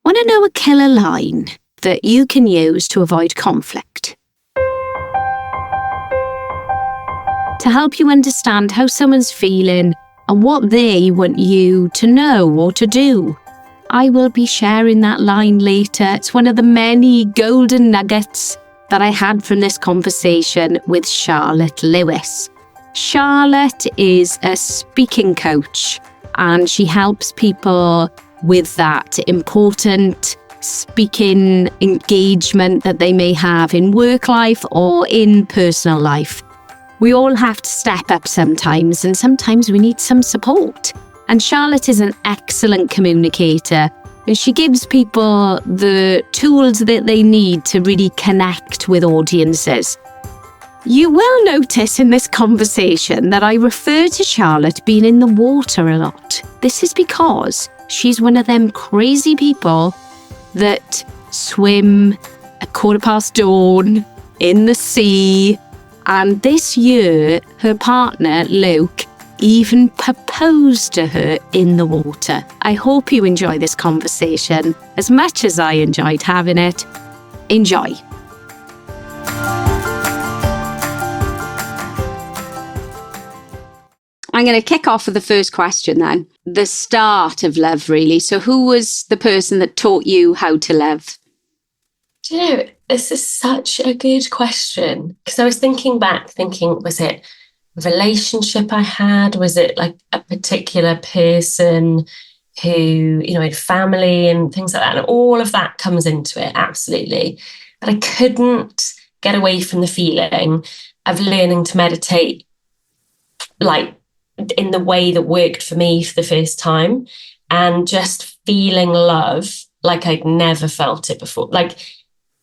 Want to know a killer line that you can use to avoid conflict? To help you understand how someone's feeling and what they want you to know or to do. I will be sharing that line later. It's one of the many golden nuggets that I had from this conversation with Charlotte Lewis. Charlotte is a speaking coach and she helps people with that important speaking engagement that they may have in work life or in personal life. We all have to step up sometimes, and sometimes we need some support. And Charlotte is an excellent communicator, and she gives people the tools that they need to really connect with audiences. You will notice in this conversation that I refer to Charlotte being in the water a lot. This is because she's one of them crazy people that swim at dawn in the sea. And this year, her partner, Luke, even proposed to her in the water. I hope you enjoy this conversation as much as I enjoyed having it. Enjoy. I'm going to kick off with the first question then. The start of love, really. So who was the person that taught you how to love? Do you know, this is such a good question. Because I was thinking, was it a relationship I had? Was it like a particular person who, had family and things like that? And all of that comes into it, absolutely. But I couldn't get away from the feeling of learning to meditate, like in the way that worked for me for the first time, and just feeling love like I'd never felt it before. Like,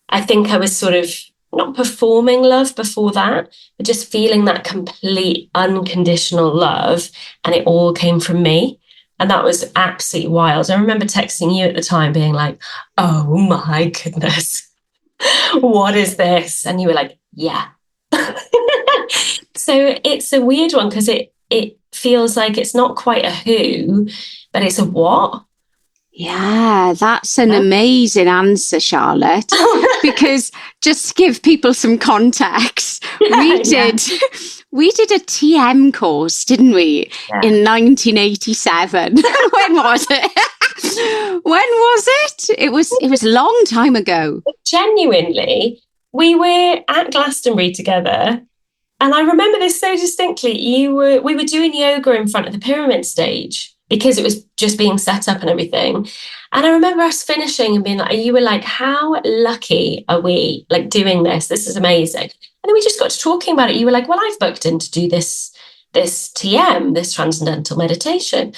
I think I was sort of not performing love before that, but just feeling that complete unconditional love. And it all came from me. And that was absolutely wild. I remember texting you at the time being like, oh my goodness, what is this? And you were like, yeah. So it's a weird one because it feels like it's not quite a who, but it's a what. Yeah, that's an amazing answer, Charlotte. Because just to give people some context, we did a TM course, didn't we, in 1987? When was it? When was it? It was a long time ago. Genuinely, we were at Glastonbury together, and I remember this so distinctly. We were doing yoga in front of the pyramid stage, because it was just being set up and everything. And I remember us finishing and being like, you were like, how lucky are we, like, doing this? This is amazing. And then we just got to talking about it. You were like, well, I've booked in to do this TM, this transcendental meditation.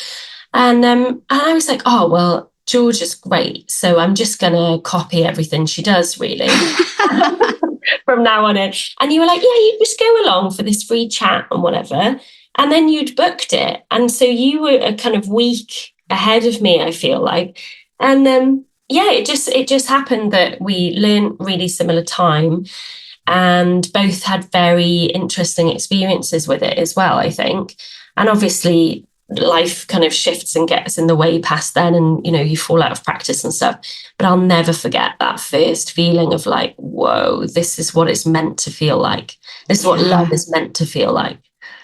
And I was like, oh, well, George is great. So I'm just going to copy everything she does, really, from now on in. And you were like, yeah, you just go along for this free chat and whatever. And then you'd booked it. And so you were a kind of week ahead of me, I feel like. And it just happened that we learned really similar time and both had very interesting experiences with it as well, I think. And obviously life kind of shifts and gets in the way past then, and you fall out of practice and stuff. But I'll never forget that first feeling of like, whoa, this is what it's meant to feel like. This is what love is meant to feel like.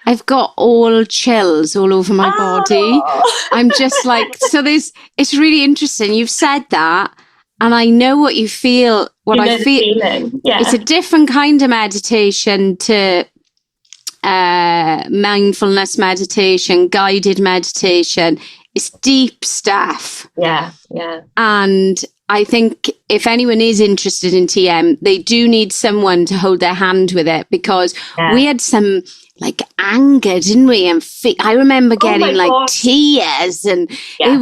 I've got all chills all over my body. I'm just like, it's really interesting. You've said that, and I know what you feel, I feel. Yeah. It's a different kind of meditation to mindfulness meditation, guided meditation. It's deep stuff. Yeah. And I think if anyone is interested in TM, they do need someone to hold their hand with it, because we had some like anger, didn't we? And I remember getting tears, and it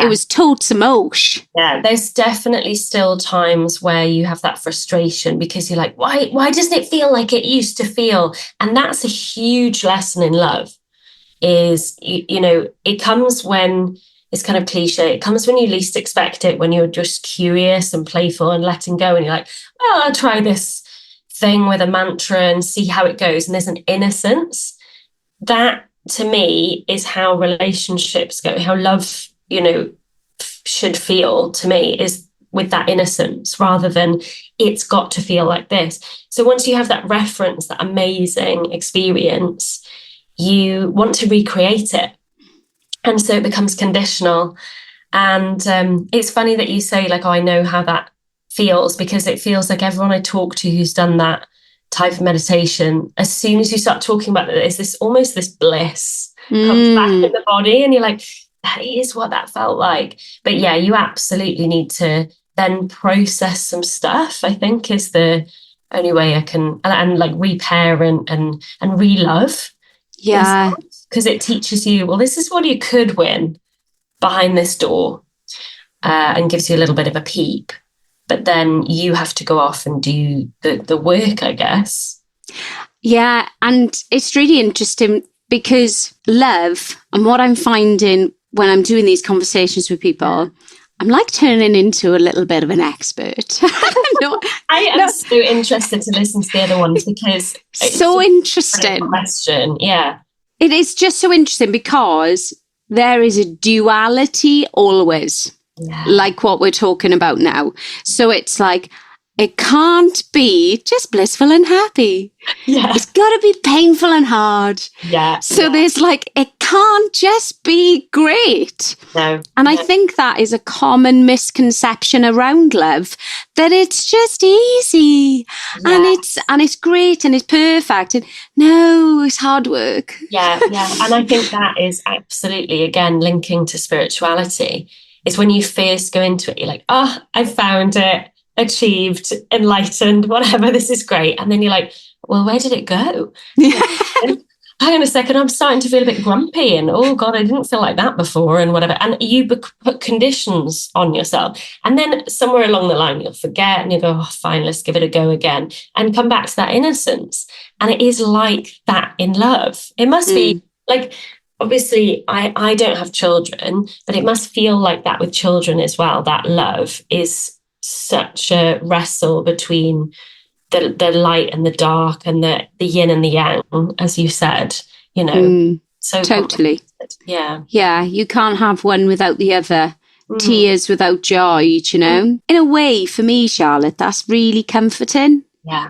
was totes emotion. Yeah, there's definitely still times where you have that frustration because you're like, why doesn't it feel like it used to feel? And that's a huge lesson in love. Is it comes when it's kind of cliche. It comes when you least expect it, when you're just curious and playful and letting go, and you're like, well, I'll try this thing with a mantra and see how it goes. And there's an innocence that, to me, is how relationships go, how love, should feel to me is with that innocence rather than it's got to feel like this. So once you have that reference, that amazing experience, you want to recreate it. And so it becomes conditional. And it's funny that you say, like, oh, I know how that feels, because it feels like everyone I talk to who's done that type of meditation, as soon as you start talking about it, there's this almost this bliss comes back in the body, and you're like, that is what that felt like. But yeah, you absolutely need to then process some stuff, I think, is the only way I can, and like reparent and re-love. Yeah. Because it teaches you, well, this is what you could win behind this door, and gives you a little bit of a peep. But then you have to go off and do the work, I guess. Yeah, and it's really interesting because love, and what I'm finding when I'm doing these conversations with people, I'm like turning into a little bit of an expert. I am so interested to listen to the other ones, because it's so interesting. Question, yeah. It is just so interesting because there is a duality always, like what we're talking about now. So it's like, it can't be just blissful and happy. Yeah. It's got to be painful and hard. Yeah. So there's like, it can't just be great. No. And I think that is a common misconception around love, that it's just easy and it's great and it's perfect. And no, it's hard work. Yeah. And I think that is absolutely, again, linking to spirituality. Is when you first go into it, you're like, oh, I found it. Achieved, enlightened, whatever, this is great. And then you're like, well, where did it go? Hang on a second, I'm starting to feel a bit grumpy, and oh God, I didn't feel like that before, and whatever. And you put conditions on yourself. And then somewhere along the line, you'll forget and you go, oh, fine, let's give it a go again, and come back to that innocence. And it is like that in love. It must be like, obviously, I don't have children, but it must feel like that with children as well. That love is such a wrestle between the light and the dark, and the yin and the yang, as you said, you know. So totally. Yeah, you can't have one without the other. Tears without joy, you know. In a way, for me, Charlotte, that's really comforting. Yeah.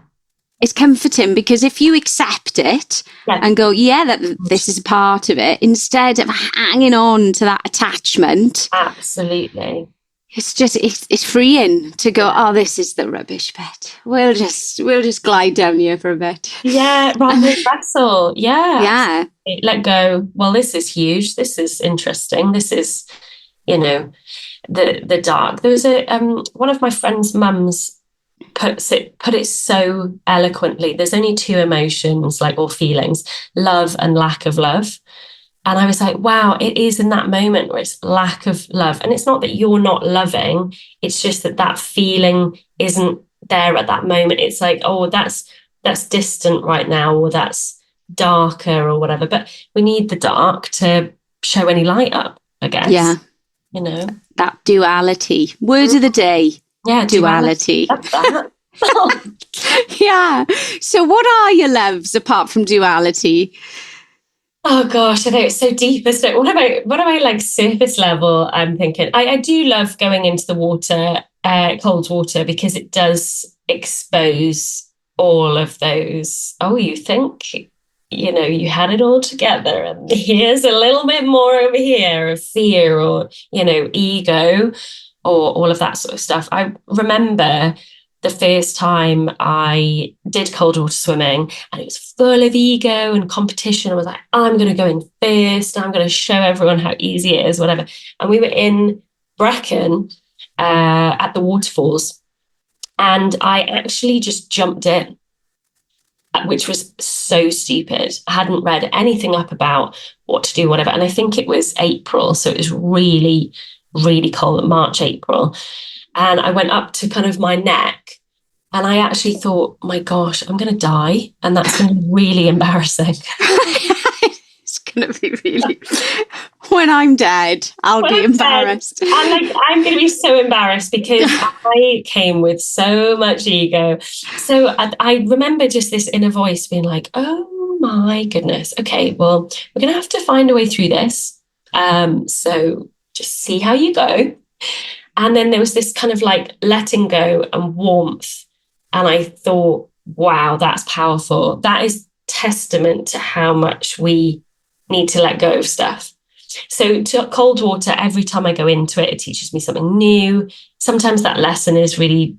It's comforting because if you accept it and go, that this is a part of it, instead of hanging on to that attachment. Absolutely. It's just, it's freeing to go, oh, this is the rubbish bit. We'll just glide down here for a bit. Yeah, rather than wrestle. Yeah. Yeah. Let go. Well, this is huge. This is interesting. This is, you know, the dark. There was one of my friend's mums put it so eloquently. There's only two emotions, like, or feelings, love and lack of love. And I was like, wow, it is in that moment where it's lack of love. And it's not that you're not loving. It's just that feeling isn't there at that moment. It's like, oh, that's distant right now, or that's darker or whatever. But we need the dark to show any light up, I guess. Yeah. You know? That duality. Word of the day. Yeah. Duality. Love that. Yeah. So what are your loves apart from duality? Oh gosh, I know it's so deep, isn't it? What about like surface level? I'm thinking I do love going into the water, cold water, because it does expose all of those. Oh, you think, you know, you had it all together, and here's a little bit more over here of fear, or, you know, ego, or all of that sort of stuff. I remember the first time I did cold water swimming, and it was full of ego and competition. I was like, I'm going to go in first. I'm going to show everyone how easy it is, whatever. And we were in Brecon at the waterfalls, and I actually just jumped in, which was so stupid. I hadn't read anything up about what to do, whatever. And I think it was April, so it was really, really cold, March, April. And I went up to kind of my neck, and I actually thought, my gosh, I'm going to die. And that's going to be really embarrassing. It's going to be really, when I'm dead, I'll be embarrassed. I'm going to be so embarrassed, because I came with so much ego. So I remember just this inner voice being like, oh my goodness. Okay, well, we're going to have to find a way through this. So just see how you go. And then there was this kind of like letting go and warmth. And I thought, wow, that's powerful. That is testament to how much we need to let go of stuff. So to cold water, every time I go into it, it teaches me something new. Sometimes that lesson is really,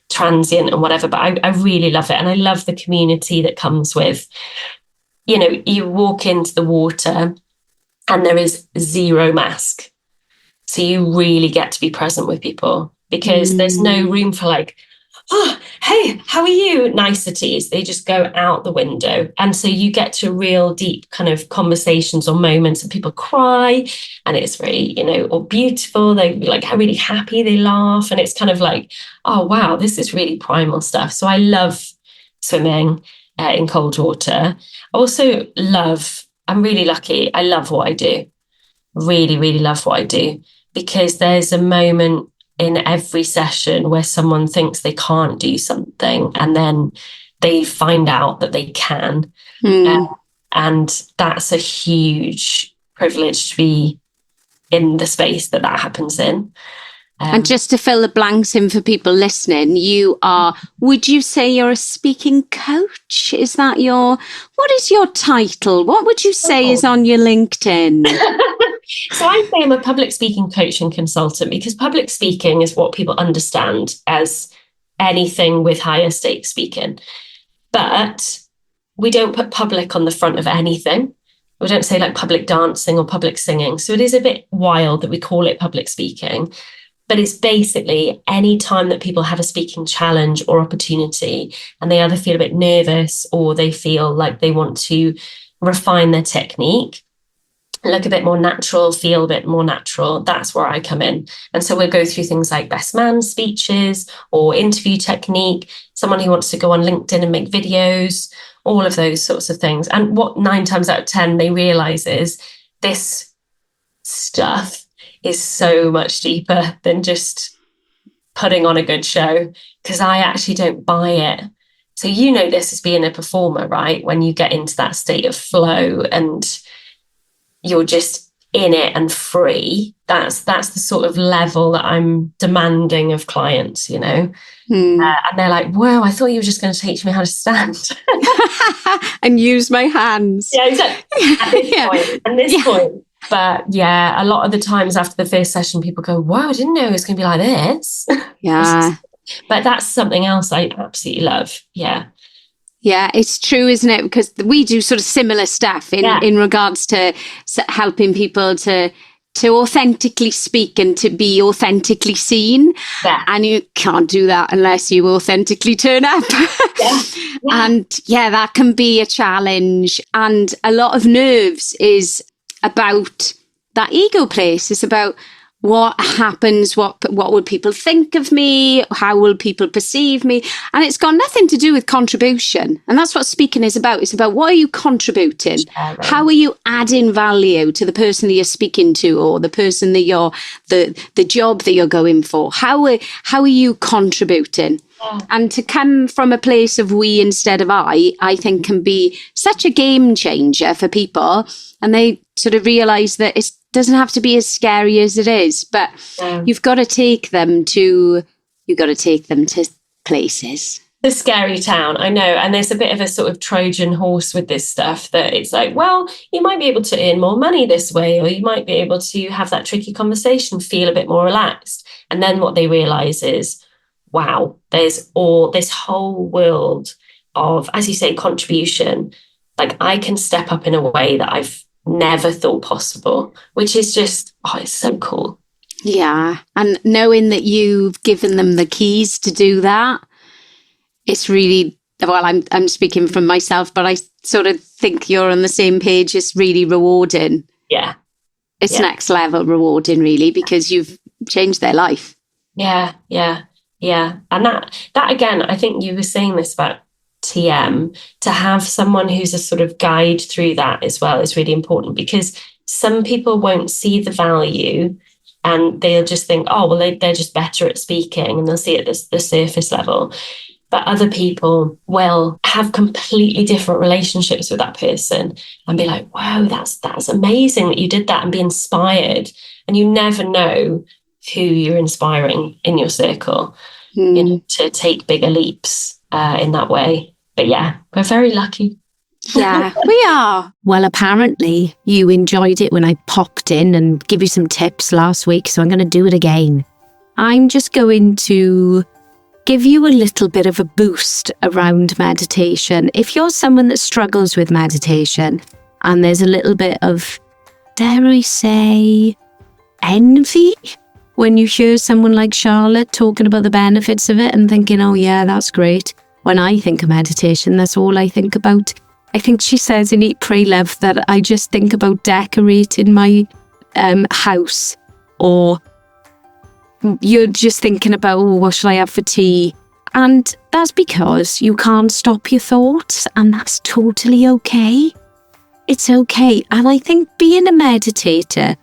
transient and whatever, but I really love it. And I love the community that comes with, you walk into the water and there is zero mask. So you really get to be present with people because there's no room for like, oh, hey, how are you? Niceties. They just go out the window. And so you get to real deep kind of conversations or moments and people cry and it's very, or beautiful. They like really happy, they laugh. And it's kind of like, oh, wow, this is really primal stuff. So I love swimming in cold water. I also I'm really lucky. I love what I do. Really, really love what I do because there's a moment in every session where someone thinks they can't do something and then they find out that they can. And that's a huge privilege to be in the space that happens in. And just to fill the blanks in for people listening, would you say you're a speaking coach? Is that what is your title? What would you say is on your LinkedIn? So I say I'm a public speaking coach and consultant because public speaking is what people understand as anything with higher stakes speaking. But we don't put public on the front of anything. We don't say like public dancing or public singing. So it is a bit wild that we call it public speaking. But it's basically any time that people have a speaking challenge or opportunity and they either feel a bit nervous or they feel like they want to refine their technique, look a bit more natural, feel a bit more natural, that's where I come in. And so we'll go through things like best man speeches or interview technique, someone who wants to go on LinkedIn and make videos, all of those sorts of things. And what 9 times out of 10 they realize is this stuff is so much deeper than just putting on a good show, because I actually don't buy it. So this as being a performer, right? When you get into that state of flow and you're just in it and free, that's the sort of level that I'm demanding of clients, and they're like, wow, I thought you were just going to teach me how to stand and use my hands. Yeah, exactly. At this point. But yeah, a lot of the times after the first session, people go, wow, I didn't know it was going to be like this. Yeah. But that's something else I absolutely love. Yeah. Yeah, it's true, isn't it? Because we do sort of similar stuff in regards to helping people to authentically speak and to be authentically seen. Yeah. And you can't do that unless you authentically turn up. Yeah. And that can be a challenge. And a lot of nerves is about that ego place. It's about what happens, what would people think of me, how will people perceive me, and it's got nothing to do with contribution. And that's what speaking is about. It's about what are you contributing, how are you adding value to the person that you're speaking to or the person that you're the job that you're going for. How are you contributing? And to come from a place of we instead of I think can be such a game changer for people, and they sort of realize that it doesn't have to be as scary as it is, but you've got to take them to places. The scary town, I know. And there's a bit of a sort of Trojan horse with this stuff that it's like, well, you might be able to earn more money this way, or you might be able to have that tricky conversation, feel a bit more relaxed. And then what they realize is, wow, there's all this whole world of, as you say, contribution. Like I can step up in a way that I've never thought possible, which is just, it's so cool. Yeah. And knowing that you've given them the keys to do that, it's really, well, I'm speaking from myself, but I sort of think you're on the same page. It's really rewarding. Yeah. It's next level rewarding, really, because you've changed their life. Yeah. And that again, I think you were saying this about TM, to have someone who's a sort of guide through that as well is really important, because some people won't see the value and they'll just think, oh, well, they're just better at speaking, and they'll see it at the surface level. But other people will have completely different relationships with that person and be like, wow, that's amazing that you did that, and be inspired. And you never know who you're inspiring in your circle, to take bigger leaps in that way. But yeah, we're very lucky. Yeah, we are. Well, apparently you enjoyed it when I popped in and give you some tips last week, so I'm going to do it again. I'm just going to give you a little bit of a boost around meditation. If you're someone that struggles with meditation and there's a little bit of, dare I say, envy when you hear someone like Charlotte talking about the benefits of it and thinking, oh yeah, that's great. When I think of meditation, that's all I think about. I think she says in Eat, Pray, Love that I just think about decorating my house, or you're just thinking about, oh, what shall I have for tea? And that's because you can't stop your thoughts, and that's totally okay. It's okay. And I think being a meditator,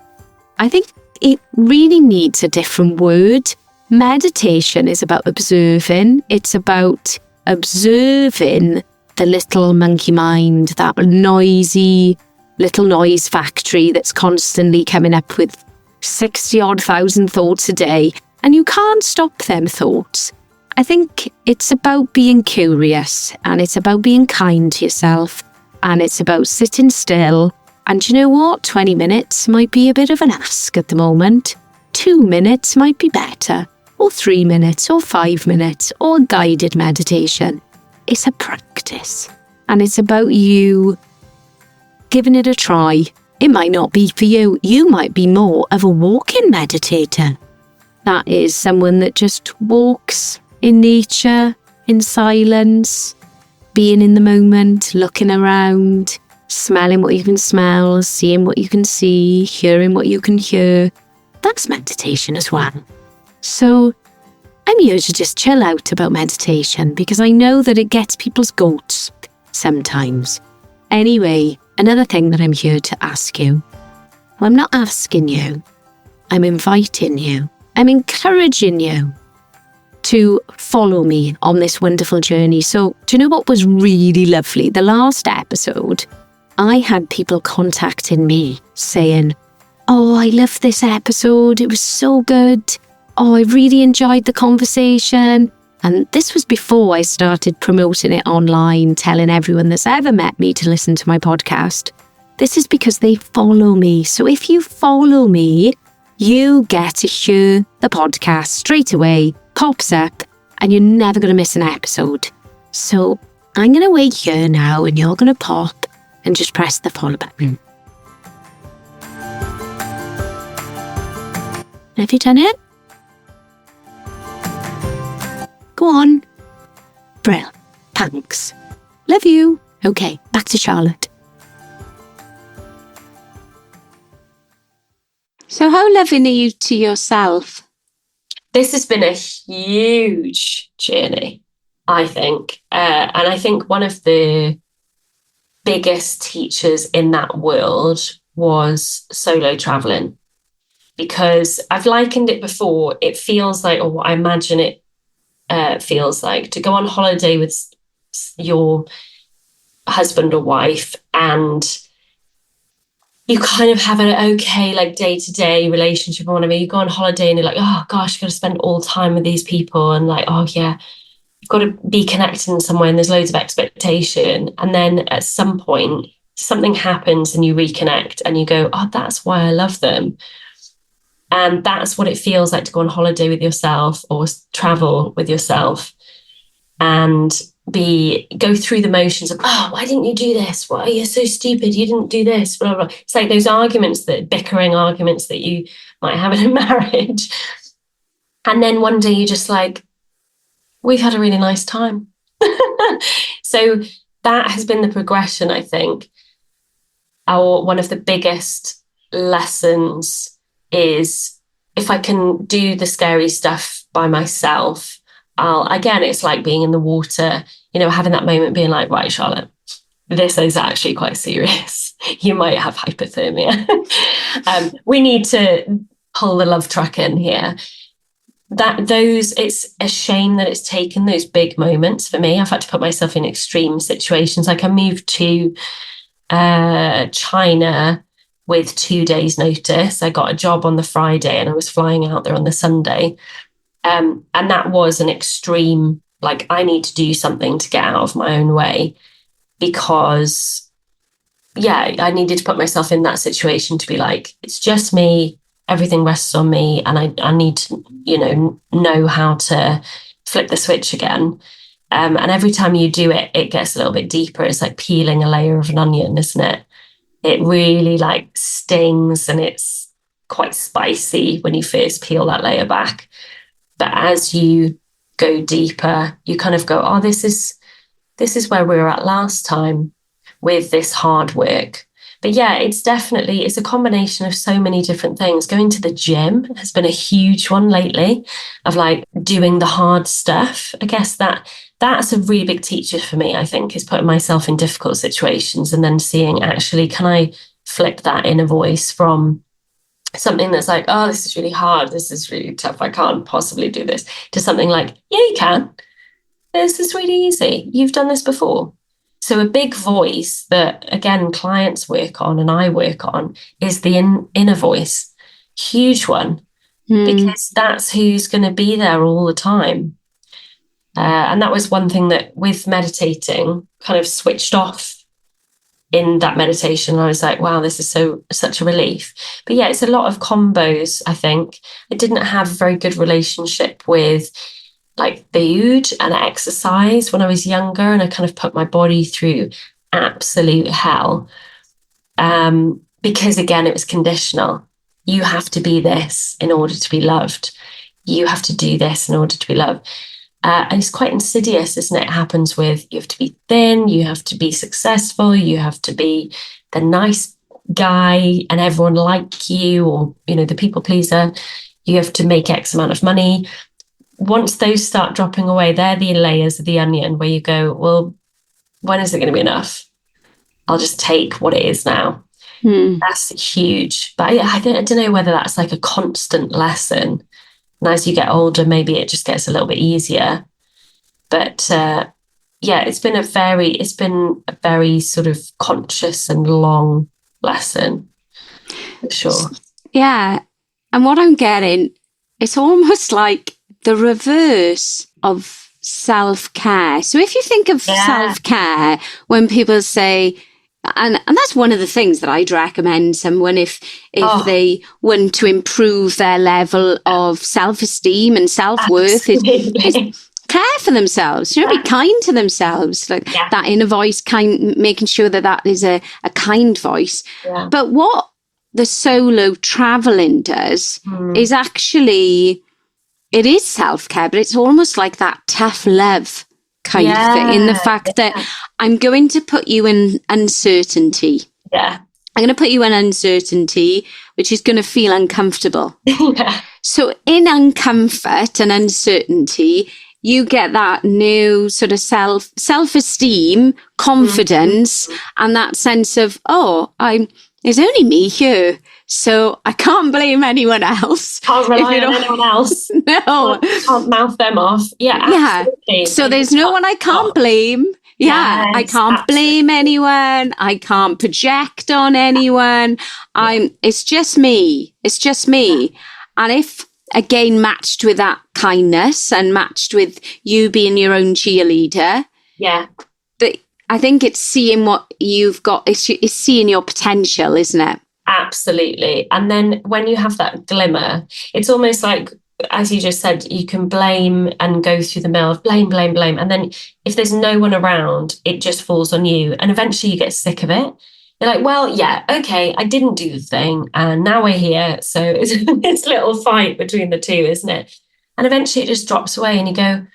I think it really needs a different word. Meditation is about observing. It's about observing the little monkey mind, that noisy little noise factory that's constantly coming up with 60-odd thousand thoughts a day, and you can't stop them thoughts. I think it's about being curious, and it's about being kind to yourself, and it's about sitting still. And you know what? 20 minutes might be a bit of an ask at the moment. 2 minutes might be better, or 3 minutes, or 5 minutes, or guided meditation. It's a practice, and it's about you giving it a try. It might not be for you. You might be more of a walking meditator. That is someone that just walks in nature, in silence, being in the moment, looking around, smelling what you can smell, seeing what you can see, hearing what you can hear. That's meditation as well. So I'm here to just chill out about meditation because I know that it gets people's goats sometimes. Anyway, another thing that I'm here to ask you. Well, I'm not asking you. I'm inviting you. I'm encouraging you to follow me on this wonderful journey. So, do you know what was really lovely? The last episode, I had people contacting me saying, oh, I love this episode. It was so good. Oh, I really enjoyed the conversation. And this was before I started promoting it online, telling everyone that's ever met me to listen to my podcast. This is because they follow me. So if you follow me, you get to hear the podcast straight away, pops up, and you're never going to miss an episode. So I'm going to wait here now, and you're going to pop and just press the follow button. Have you done it? Go on. Brill. Thanks. Love you. Okay, back to Charlotte. So how loving are you to yourself? This has been a huge journey, I think. And I think one of the biggest teachers in that world was solo traveling. Because I've likened it before, it feels like, or what I imagine it feels like, to go on holiday with your husband or wife, and you kind of have an okay, like, day-to-day relationship or whatever. You go on holiday and you're like, oh gosh, you've got to spend all time with these people, and like, oh yeah, you've got to be connected in some way, and there's loads of expectation. And then at some point, something happens and you reconnect and you go, oh, that's why I love them. And that's what it feels like to go on holiday with yourself or travel with yourself and go through the motions of, oh, why didn't you do this? Well, you're so stupid. You didn't do this, blah, blah. It's like those bickering arguments that you might have in a marriage. And then one day you're just like, we've had a really nice time. So that has been the progression, I think. One of the biggest lessons is, if I can do the scary stuff by myself, it's like being in the water, having that moment being like, right, Charlotte, this is actually quite serious. You might have hypothermia. We need to pull the love truck in here. It's a shame that it's taken those big moments for me. I've had to put myself in extreme situations. Like I moved to China with 2 days' notice. I got a job on the Friday and I was flying out there on the Sunday. And that was an extreme, like, I need to do something to get out of my own way, because, yeah, I needed to put myself in that situation to be like, it's just me, everything rests on me, and I need to, know how to flip the switch again. And every time you do it, it gets a little bit deeper. It's like peeling a layer of an onion, isn't it? It really like stings, and it's quite spicy when you first peel that layer back. But as you go deeper, you kind of go, oh, this is where we were at last time with this hard work. But yeah, it's a combination of so many different things. Going to the gym has been a huge one lately, of like doing the hard stuff. I guess that's a really big teacher for me, I think, is putting myself in difficult situations and then seeing, actually, can I flip that inner voice from something that's like, oh, this is really hard, this is really tough, I can't possibly do this, to something like, yeah, you can. This is really easy. You've done this before. So a big voice that, again, clients work on and I work on is the inner voice. Huge one, because that's who's going to be there all the time. And that was one thing that, with meditating, kind of switched off in that meditation. I was like, wow, this is such a relief. But yeah, it's a lot of combos, I think. I didn't have a very good relationship with like food and exercise when I was younger, and I kind of put my body through absolute hell. Because again, it was conditional. You have to be this in order to be loved. You have to do this in order to be loved. And it's quite insidious, isn't it? It happens with, you have to be thin, you have to be successful, you have to be the nice guy and everyone like you, or, the people pleaser. You have to make X amount of money. Once those start dropping away, they're the layers of the onion where you go, well, when is it going to be enough? I'll just take what it is now. That's huge. But I don't know whether that's like a constant lesson. And as you get older, maybe it just gets a little bit easier. But yeah, it's been a very sort of conscious and long lesson, for sure. Yeah. And what I'm getting, it's almost like the reverse of self-care. So if you think of self-care, when people say, and that's one of the things that I'd recommend someone, if they want to improve their level of self-esteem and self-worth, is care for themselves, be kind to themselves, like that inner voice, making sure that is a kind voice. Yeah. But what the solo traveling does is actually, it is self-care, but it's almost like that tough love kind of thing, in the fact that I'm going to put you in uncertainty. Yeah. I'm going to put you in uncertainty, which is going to feel uncomfortable. So in uncomfort and uncertainty, you get that new sort of self-esteem, confidence, and that sense of, there's only me here, so I can't blame anyone else. Can't rely on anyone else. No. Can't mouth them off. Yeah, absolutely. Yeah. So there's no one I can't blame. Yeah, yes, I can't blame anyone. I can't project on anyone. It's just me. It's just me. And if, again, matched with that kindness and matched with you being your own cheerleader, I think it's seeing what you've got. It's seeing your potential, isn't it? Absolutely. And then when you have that glimmer, it's almost like, as you just said, you can blame and go through the mill of blame. And then if there's no one around, it just falls on you. And eventually you get sick of it. You're like, well, yeah, okay, I didn't do the thing, and now we're here. So it's a little fight between the two, isn't it? And eventually it just drops away and you go,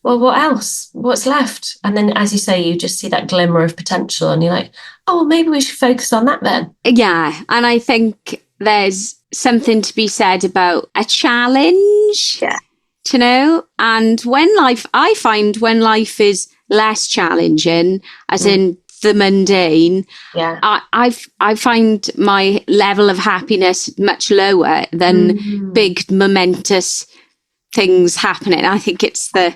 well, what else? What's left? And then, as you say, you just see that glimmer of potential and you're like, oh, well, maybe we should focus on that then. Yeah. And I think there's something to be said about a challenge, and I find when life is less challenging, as in the mundane, I find my level of happiness much lower than big, momentous things happening. I think it's the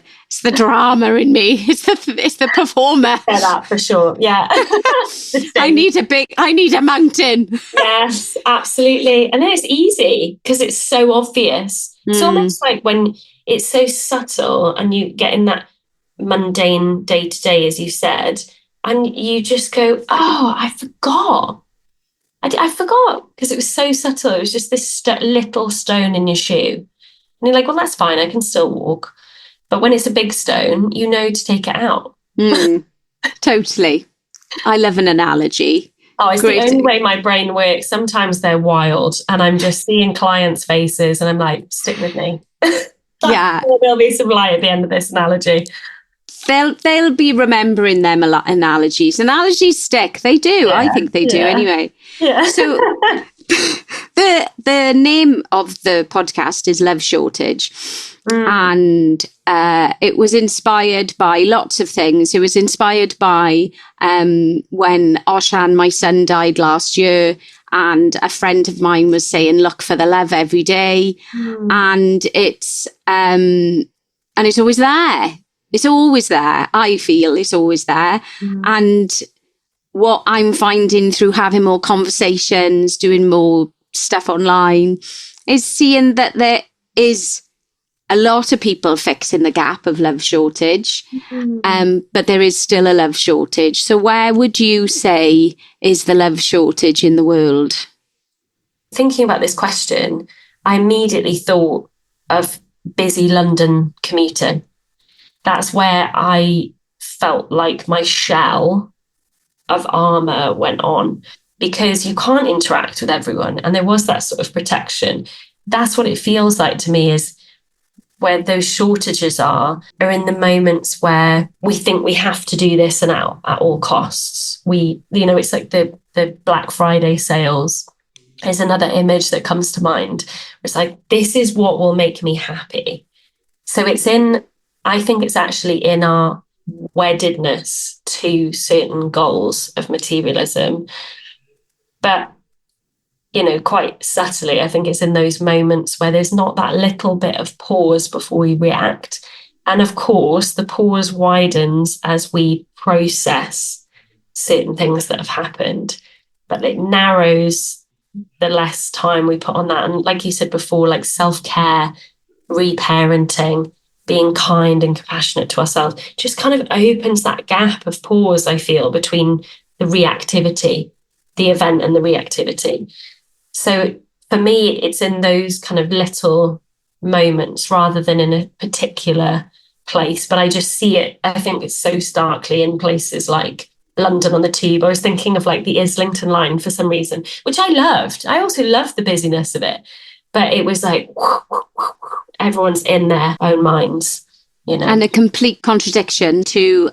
drama in me. It's the performer. Yeah, that for sure. Yeah. I need a mountain. Yes, absolutely. And then it's easy because it's so obvious. It's almost like when it's so subtle and you get in that mundane day to day, as you said, and you just go, oh, I forgot. I forgot because it was so subtle. It was just this little stone in your shoe. And you're like, well, that's fine. I can still walk. But when it's a big stone, you know to take it out. Totally. I love an analogy. Oh, it's the only way my brain works. Sometimes they're wild and I'm just seeing clients' faces and I'm like, stick with me. Yeah. There'll be some light at the end of this analogy. They'll be remembering them a lot. Analogies stick. They do. Yeah, I think they do anyway. Yeah. So the name of the podcast is Love Shortage. And it was inspired by lots of things. It was inspired by when Oshan, my son, died last year, and a friend of mine was saying, look for the love every day. And it's always there. It's always there. I feel it's always there. And what I'm finding through having more conversations, doing more stuff online, is seeing that there is a lot of people fixing the gap of love shortage, but there is still a love shortage. So where would you say is the love shortage in the world? Thinking about this question, I immediately thought of busy London commuting. That's where I felt like my shell of armour went on, because you can't interact with everyone. And there was that sort of protection. That's what it feels like to me, is where those shortages are in the moments where we think we have to do this and out at all costs. It's like the Black Friday sales is another image that comes to mind. It's like, this is what will make me happy. So I think it's actually in our weddedness to certain goals of materialism. But quite subtly, I think it's in those moments where there's not that little bit of pause before we react. And of course, the pause widens as we process certain things that have happened, but it narrows the less time we put on that. And like you said before, like self-care, reparenting, being kind and compassionate to ourselves, just kind of opens that gap of pause, I feel, between the reactivity, the event and the reactivity. So for me, it's in those kind of little moments rather than in a particular place. But I just see it, I think it's so starkly in places like London on the Tube. I was thinking of like the Islington line for some reason, which I loved. I also loved the busyness of it. But it was like, everyone's in their own minds, And a complete contradiction to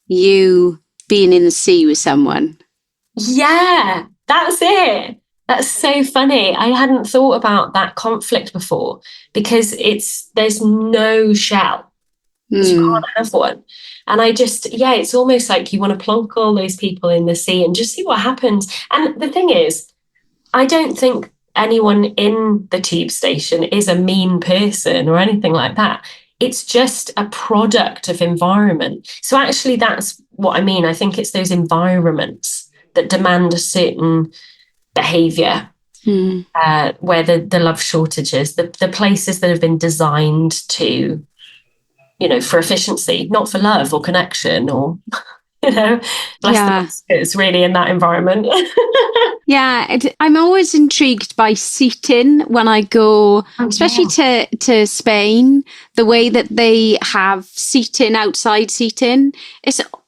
you being in the sea with someone. Yeah, that's it. That's so funny. I hadn't thought about that conflict before, because there's no shell. You can't have one. And it's almost like you want to plonk all those people in the sea and just see what happens. And the thing is, I don't think anyone in the tube station is a mean person or anything like that. It's just a product of environment. So actually, that's what I mean. I think it's those environments that demand a certain behavior, where the love shortages, the places that have been designed to, for efficiency, not for love or connection or, bless the it's really in that environment. Yeah, I'm always intrigued by seating when I go, especially to Spain, the way that they have seating, outside seating.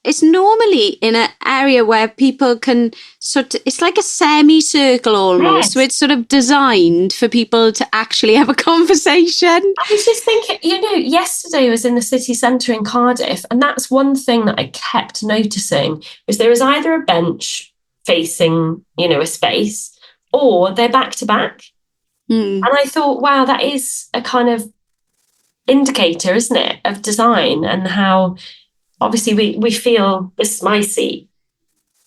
It's normally in an area where people can it's like a semicircle almost. Yes. So it's sort of designed for people to actually have a conversation. I was just thinking, yesterday I was in the city centre in Cardiff, and that's one thing that I kept noticing, was there is either a bench facing, a space, or they're back to back. And I thought, wow, that is a kind of indicator, isn't it, of design, and how obviously we feel this is my seat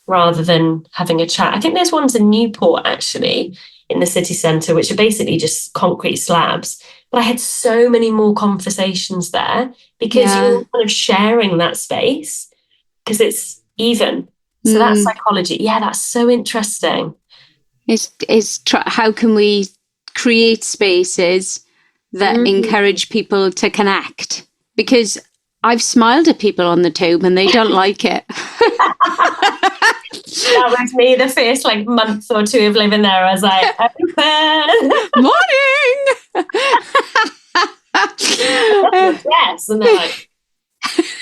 rather than having a chat. I think there's ones in Newport actually in the city centre, which are basically just concrete slabs, But I had so many more conversations there because you're kind of sharing that space because it's even. So that's psychology. Yeah, that's so interesting. How can we create spaces that encourage people to connect? Because I've smiled at people on the tube and they don't like it. That was me the first month or two of living there. I was like, open. Morning. Yes. And they're like,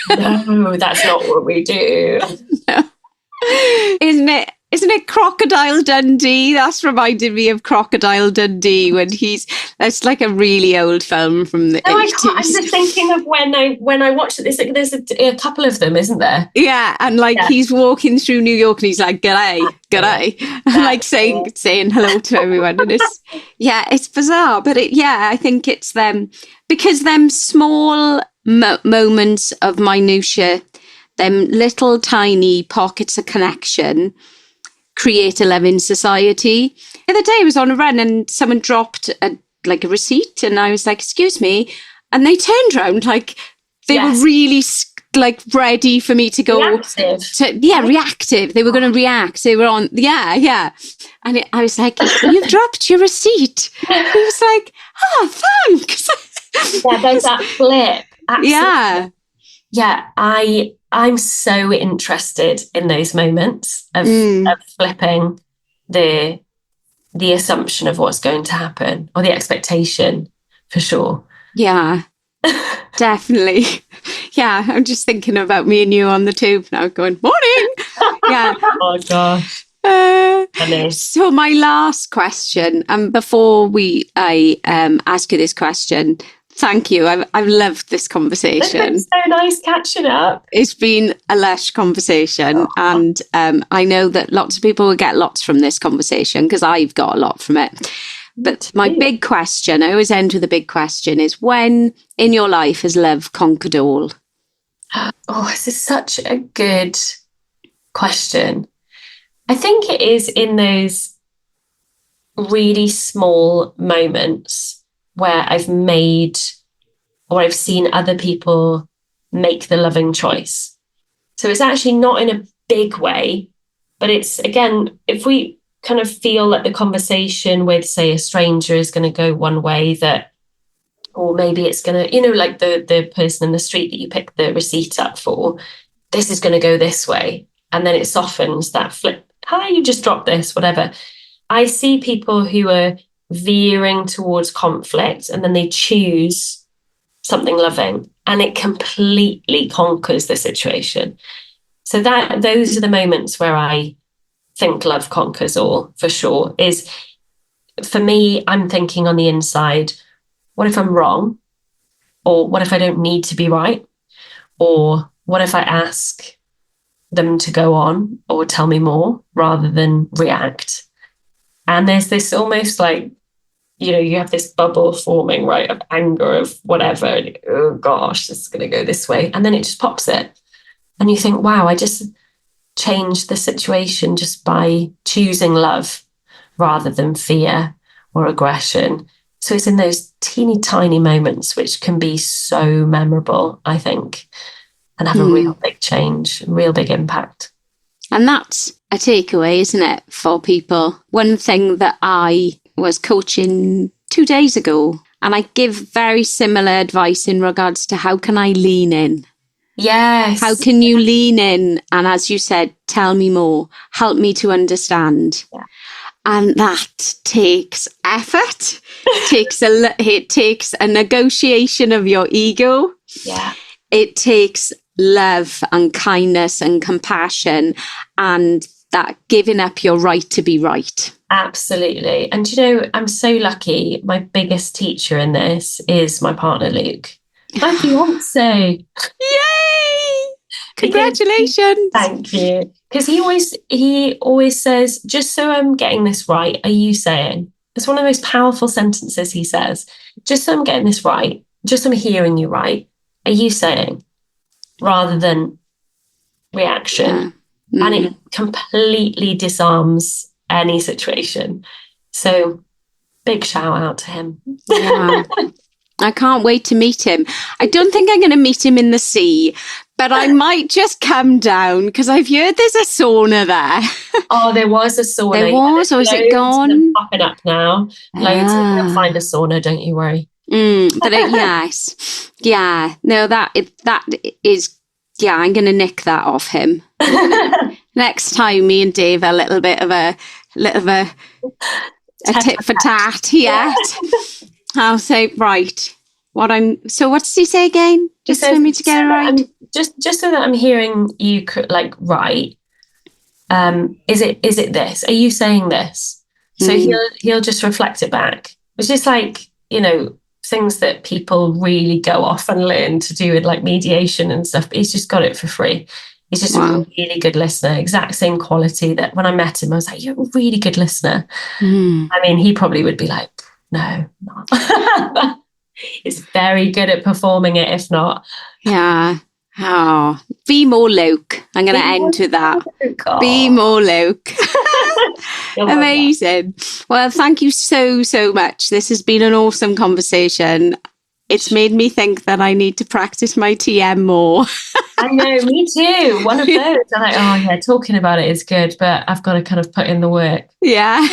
no, that's not what we do. No. Isn't it Crocodile Dundee? That's reminded me of Crocodile Dundee that's like a really old film from the 80s. I'm just thinking of when I watched it. There's a couple of them, isn't there? Yeah, and he's walking through New York and he's like, g'day, and saying hello to everyone. And it's bizarre, but I think it's them, because them small moments of minutia, them little tiny pockets of connection, create a loving society. The other day I was on a run and someone dropped a receipt and I was like, excuse me. And they turned around they were really ready for me to go. Reactive. They were going to react. They were on, And I was like, you've dropped your receipt. And he was like, oh, thanks. Yeah, there's that flip. Absolutely. Yeah. Yeah, I'm so interested in those moments of flipping the assumption of what's going to happen, or the expectation, for sure. Yeah, definitely. Yeah, I'm just thinking about me and you on the tube now going, morning. Yeah. Oh, gosh. So my last question, and before I ask you this question, thank you. I've loved this conversation. It's so nice catching up. It's been a lush conversation. And I know that lots of people will get lots from this conversation because I've got a lot from it. But my big question, I always end with a big question, is when in your life has love conquered all? Oh, this is such a good question. I think it is in those really small moments where I've made, or I've seen other people make the loving choice. So it's actually not in a big way, but it's, again, if we kind of feel that the conversation with, say, a stranger is going to go one way, or maybe it's going to, like the person in the street that you pick the receipt up for, this is going to go this way. And then it softens that flip. Hi, you just dropped this, whatever. I see people who are veering towards conflict and then they choose something loving and it completely conquers the situation. So those are the moments where I think love conquers all, for sure. Is, for me, I'm thinking on the inside, what if I'm wrong? Or what if I don't need to be right? Or what if I ask them to go on or tell me more rather than react? And there's this almost you have this bubble forming, right, of anger, of whatever. And, oh gosh, this is going to go this way. And then it just pops it. And you think, wow, I just changed the situation just by choosing love rather than fear or aggression. So it's in those teeny tiny moments which can be so memorable, I think, and have a real big change, a real big impact. And that's a takeaway, isn't it, for people? One thing that I was coaching 2 days ago, and I give very similar advice in regards to how can I lean in? Yes. How can you lean in? And as you said, tell me more, help me to understand. Yeah. And that takes effort. It takes a negotiation of your ego. Yeah. It takes love and kindness and compassion and that giving up your right to be right. Absolutely. And I'm so lucky. My biggest teacher in this is my partner, Luke. My fiance. Yay! Congratulations. Thank you. Because he always says, just so I'm getting this right, are you saying? It's one of the most powerful sentences he says. Just so I'm getting this right, just so I'm hearing you right, are you saying? Rather than reaction. Yeah. Mm-hmm. And it completely disarms any situation. So big shout out to him. Yeah. I can't wait to meet him. I don't think I'm going to meet him in the sea, but I might just come down because I've heard there's a sauna there. Oh, there was a sauna. There was, or is it Loads of gone? them popping up now. Loads of them. You'll find a sauna, don't you worry. Yes. Yeah. No, that is, yeah, I'm going to nick that off him. Next time me and Dave are a little bit of a tit for tat. Yeah. I'll say, right, so what does he say again? Just for me to get it right. Just so that I'm hearing you like right. Is it this? Are you saying this? So he'll just reflect it back. It's just like, things that people really go off and learn to do with like mediation and stuff. But he's just got it for free. He's just a really good listener, exact same quality that when I met him, I was like, you're a really good listener. I mean, he probably would be like, no, not. He's very good at performing it, if not. Yeah. Oh, be more Luke. I'm going to end with that. Be more Luke. Amazing. Well, thank you so much. This has been an awesome conversation. It's made me think that I need to practice my TM more. I know, me too. One of those. I'm like, oh yeah, talking about it is good, but I've got to kind of put in the work. Yeah.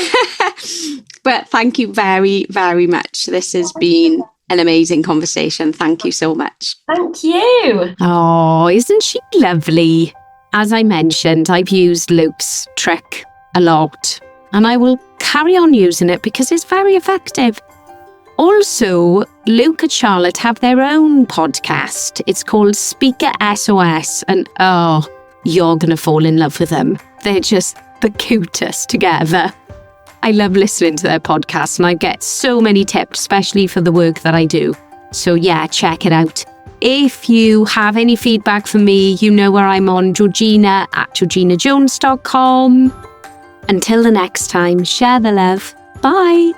But thank you very, very much. This has been an amazing conversation. Thank you so much. Thank you. Oh, isn't she lovely? As I mentioned, I've used Luke's trick a lot, and I will carry on using it because it's very effective. Also, Luke and Charlotte have their own podcast. It's called Speaker SOS, and you're going to fall in love with them. They're just the cutest together. I love listening to their podcast, and I get so many tips, especially for the work that I do. So yeah, check it out. If you have any feedback for me, you know where I'm on, Georgina at georginajones.com. Until the next time, share the love. Bye.